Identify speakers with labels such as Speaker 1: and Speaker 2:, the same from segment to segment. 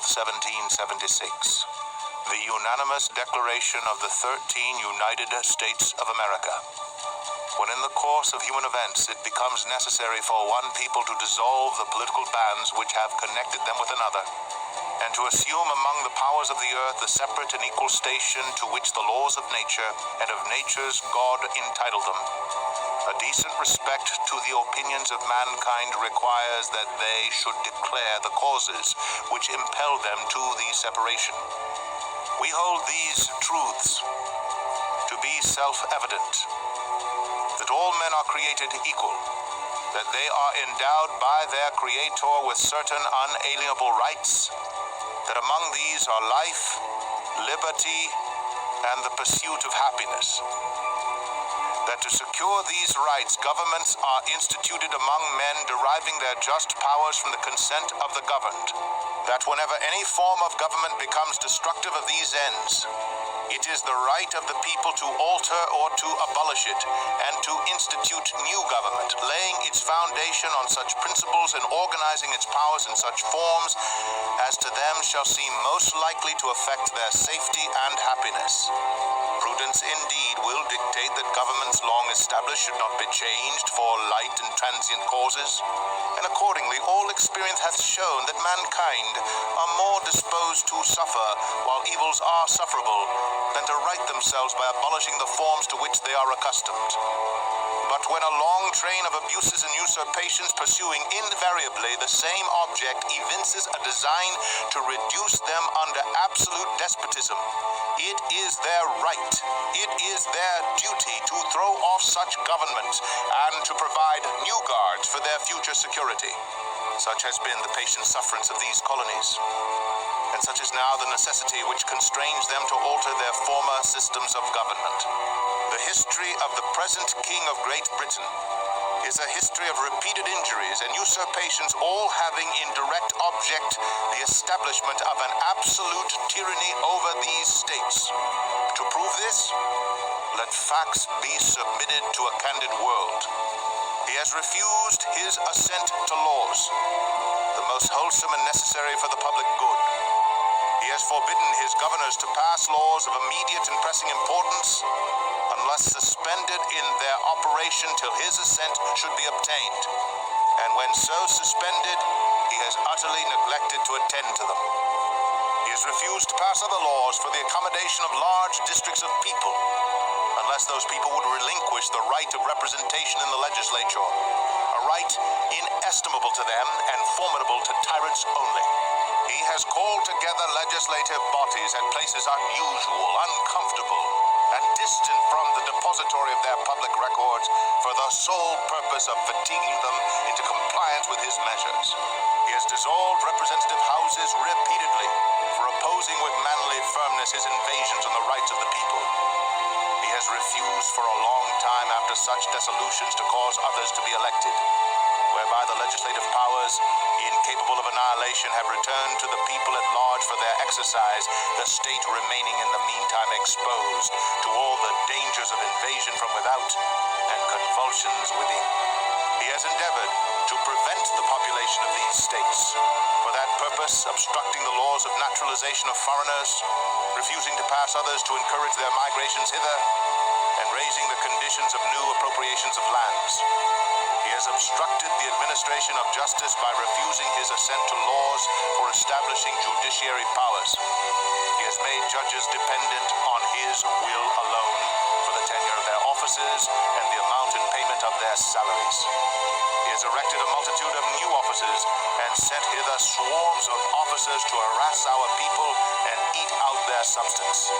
Speaker 1: 1776, the unanimous declaration of the 13 United States of America. When in the course of human events it becomes necessary for one people to dissolve the political bands which have connected them with another, and to assume among the powers of the earth the separate and equal station to which the laws of nature and of nature's God entitle them, a decent respect to the opinions of mankind requires that they should declare the causes which impel them to the separation. We hold these truths to be self-evident, that all men are created equal, that they are endowed by their Creator with certain unalienable rights, that among these are life, liberty, and the pursuit of happiness. That to secure these rights, governments are instituted among men deriving their just powers from the consent of the governed. That whenever any form of government becomes destructive of these ends, it is the right of the people to alter or to abolish it, and to institute new government, laying its foundation on such principles and organizing its powers in such forms as to them shall seem most likely to affect their safety and happiness. Prudence indeed will dictate that governments long established should not be changed for light and transient causes, and accordingly all experience hath shown that mankind are more disposed to suffer while evils are sufferable than to right themselves by abolishing the forms to which they are accustomed. But when a long train of abuses and usurpations pursuing invariably the same object evinces a design to reduce them under absolute despotism, it is their right, it is their duty to throw off such government and to provide new guards for their future security. Such has been the patient sufferance of these colonies, and such is now the necessity which constrains them to alter their former systems of government. The history of the present King of Great Britain is a history of repeated injuries and usurpations, all having in direct object the establishment of an absolute tyranny over these states. To prove this, let facts be submitted to a candid world. He has refused his assent to laws, the most wholesome and necessary for the public good. He has forbidden his governors to pass laws of immediate and pressing importance unless suspended in their operation till his assent should be obtained, and when so suspended, he has utterly neglected to attend to them. He has refused to pass other laws for the accommodation of large districts of people, unless those people would relinquish the right of representation in the legislature, a right inestimable to them and formidable to tyrants only. He has called together legislative bodies at places unusual, uncomfortable, and distant from the depository of their public records for the sole purpose of fatiguing them into compliance with his measures. He has dissolved representative houses repeatedly for opposing with manly firmness his invasions on the rights of the people. He has refused for a long time after such dissolutions to cause others to be elected, whereby the legislative powers, incapable of annihilation, have returned to the people at large for their exercise, the state remaining in the meantime exposed to all the dangers of invasion from without and convulsions within. He has endeavored to prevent the population of these states, for that purpose obstructing the laws of naturalization of foreigners, refusing to pass others to encourage their migrations hither, and raising the conditions of new appropriations of lands. He has obstructed the administration of justice by refusing his assent to laws for establishing judiciary powers. He has made judges dependent on his will alone for the tenure of their offices and the amount and payment of their salaries. He has erected a multitude of new offices and sent hither swarms of officers to harass our people and eat out their substance.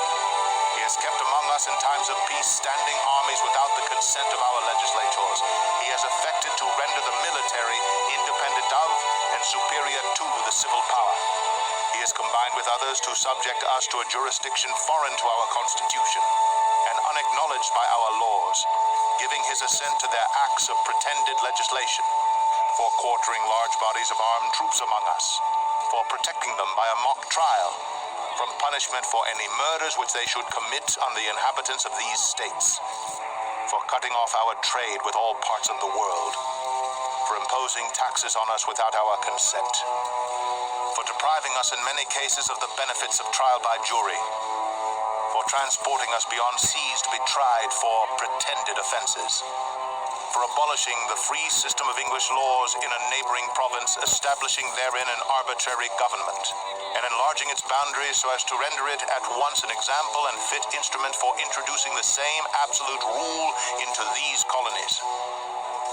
Speaker 1: He has kept among us in times of peace standing armies without the consent of our legislators. He has affected to render the military independent of and superior to the civil power. He has combined with others to subject us to a jurisdiction foreign to our Constitution and unacknowledged by our laws, giving his assent to their acts of pretended legislation, for quartering large bodies of armed troops among us, for protecting them by a mock trial, from punishment for any murders which they should commit on the inhabitants of these states, for cutting off our trade with all parts of the world, for imposing taxes on us without our consent, for depriving depriving us in many cases of the benefits of trial by jury, for transporting us beyond seas to be tried for pretended offenses, for abolishing the free system of English laws in a neighboring province, establishing therein an arbitrary government, and enlarging its boundaries so as to render it at once an example and fit instrument for introducing the same absolute rule into these colonies,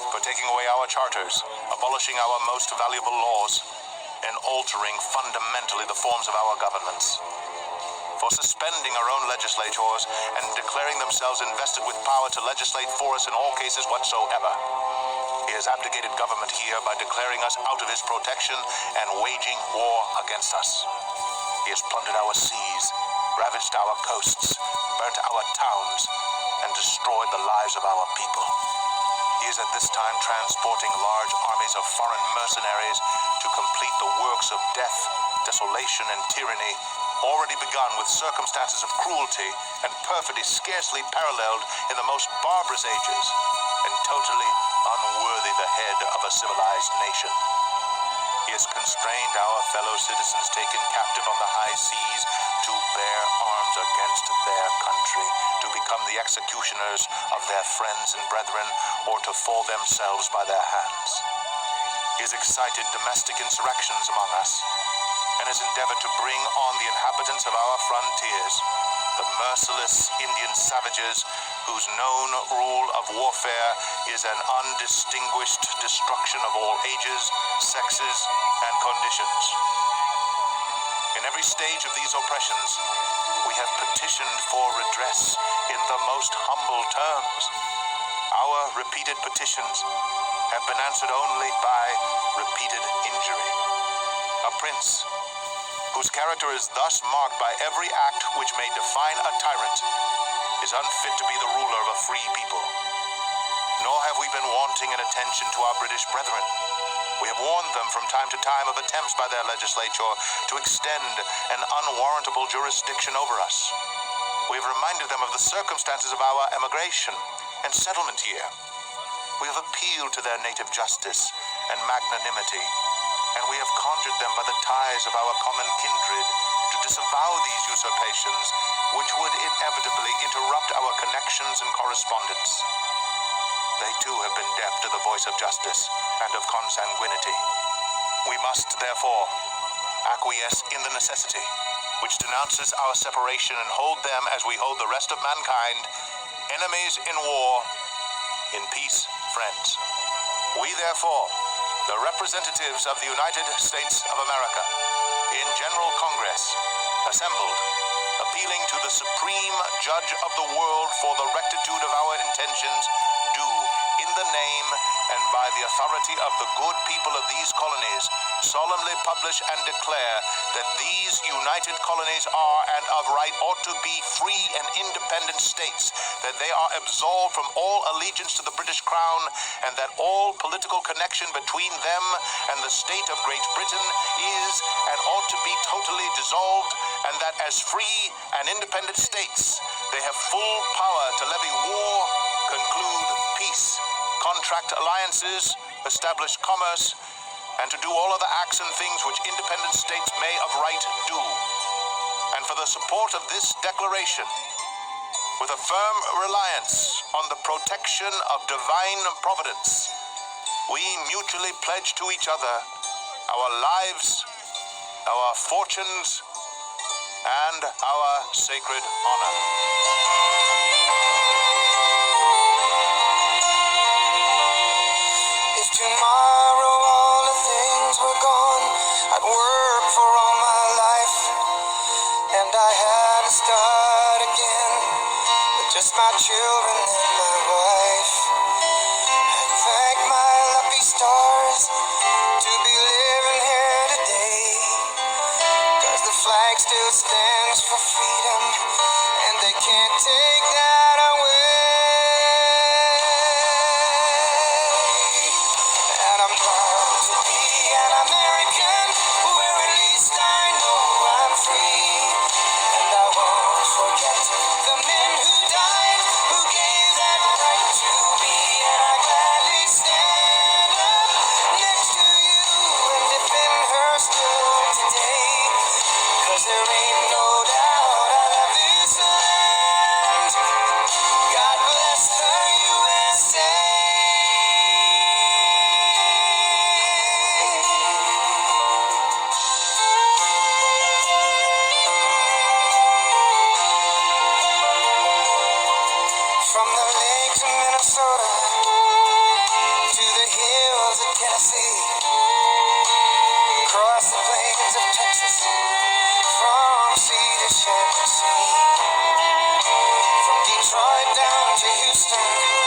Speaker 1: for taking away our charters, abolishing our most valuable laws, and altering fundamentally the forms of our governments, for suspending our own legislators and declaring themselves invested with power to legislate for us in all cases whatsoever. He has abdicated government here by declaring us out of his protection and waging war against us. He has plundered our seas, ravaged our coasts, burnt our towns, and destroyed the lives of our people. He is at this time transporting large armies of foreign mercenaries to complete the works of death, desolation, and tyranny already begun with circumstances of cruelty and perfidy scarcely paralleled in the most barbarous ages, and totally unworthy the head of a civilized nation. He has constrained our fellow citizens taken captive on the high seas to bear arms against their country, to become the executioners of their friends and brethren, or to fall themselves by their hands. He has excited domestic insurrections among us, and has endeavored to bring on the inhabitants of our frontiers the merciless Indian savages whose known rule of warfare is an undistinguished destruction of all ages, sexes, and conditions. In every stage of these oppressions, we have petitioned for redress in the most humble terms. Our repeated petitions have been answered only by repeated injury. A prince whose character is thus marked by every act which may define a tyrant is unfit to be the ruler of a free people. Nor have we been wanting in attention to our British brethren. We have warned them from time to time of attempts by their legislature to extend an unwarrantable jurisdiction over us. We have reminded them of the circumstances of our emigration and settlement here. We have appealed to their native justice and magnanimity, and we have conjured them by the ties of our common kindred to disavow these usurpations, which would inevitably interrupt our connections and correspondence. They too have been deaf to the voice of justice and of consanguinity. We must, therefore, acquiesce in the necessity which denounces our separation and hold them, as we hold the rest of mankind, enemies in war, in peace, friends. We, therefore, the representatives of the United States of America, in General Congress, assembled, appealing to the Supreme Judge of the world for the rectitude of our intentions, do, in the name and by the authority of the good people of these colonies, solemnly publish and declare that these united colonies are and of right ought to be free and independent states, that they are absolved from all allegiance to the British Crown, and that all political connection between them and the state of Great Britain is and ought to be totally dissolved, and that as free and independent states they have full power to levy war, conclude peace, contract alliances, establish commerce, and to do all other acts and things which independent states may of right do. And for the support of this declaration, with a firm reliance on the protection of divine providence, we mutually pledge to each other our lives, our fortunes, and our sacred honor.
Speaker 2: If tomorrow all the things were gone, I'd work for all my life, and I had to start again with just my children and my wife. I thank my lucky stars to be living here today, 'cause the flag still stands for freedom, and they can't take that away. And I'm proud to be an American, where at least I know I'm free. And I won't forget the men who died, who gave that right to me. And I gladly stand up next to you and defend her still today. From the lakes of Minnesota to the hills of Tennessee, across the plains of Texas, from sea to shining sea, from Detroit down to Houston,